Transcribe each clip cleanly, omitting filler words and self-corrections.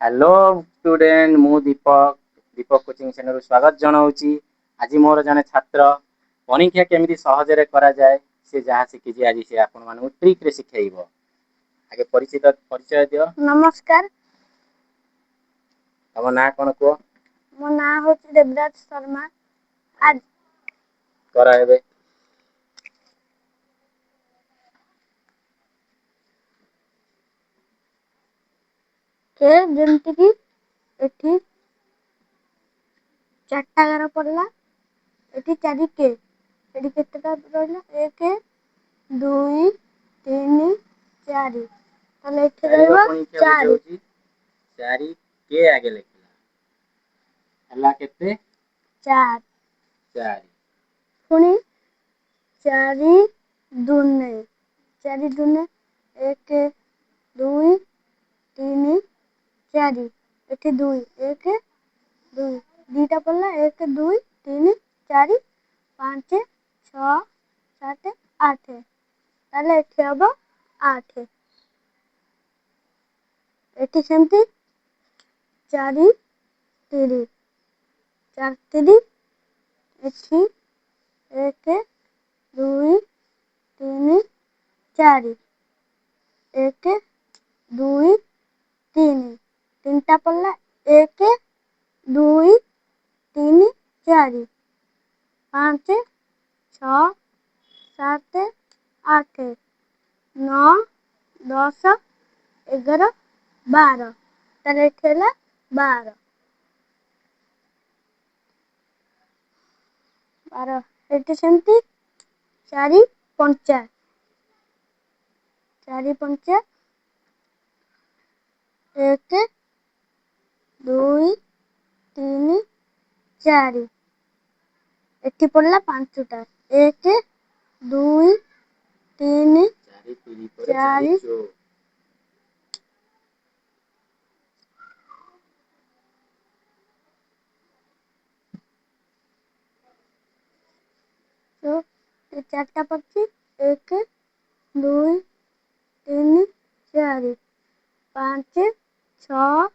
Hello student मु दीपक दीपक coaching centre स्वागत जनाऊँगी। आज मोर जने छात्र परीक्षा केमिति सहजरे करा जाए से जहाँ शिखी आज से आपण मानू ट्रिक रे शिखेइबो। आगे परिचय दियो। नमस्कार, तम ना कोन को? मो ना होची देवराज शर्मा। आज करा हेबे के जेमति कि एठी चारटा गार पड़ला, एठी चारि के एठी केतेटा रहला 1 2 3 4 ताले एठी रहबा 4 चारि के आगे लिखला हला केते 4 4 पुणी 4 दुने 1 2 3 4 एठी 2 1 2 दीटा पड़ला 1 2 3 4 5 6 7 8 ताले एठी हबो 8 एठी सेमती 4 3 4 3 एठी 1 2 3 4 1 2 3 तीनटा पड़ला 1 2 3 4 5 6 7 8 9 10 11 12 ताले एठी हला 12 एठी सेमती 4 5 1 2 3 4 एठी पड़ला 5टा 1 2 3 4 तो ये चारटा पक्षी 1 2 3 4 5 6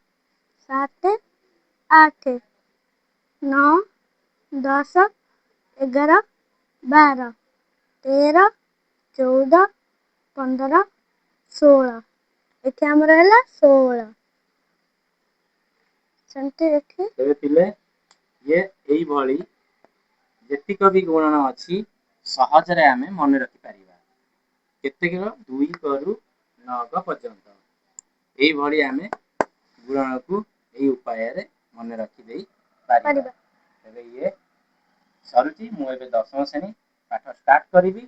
7 8 9 10 11 12 13 14 15 16 एठी हमर हैला 16 सेमती एठी तेरे पिले ये एई भली जेतिक भी गुणन अछि सहजरे आमे मन रखि परिबा। केते किलो 2 करू 9 पर्यंत एई भली आमे गुणन को एई उपाय रे मन रखि देई परिबा। तबे ये सरुची मु एबे 10वीं श्रेणी पाठ स्टार्ट करिवि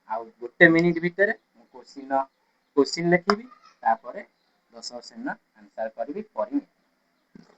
आ 1 मिनिट भितर मु क्वेश्चन लिखिबि तापरे 10वीं श्रेणी आंसर करिवि पढिबि।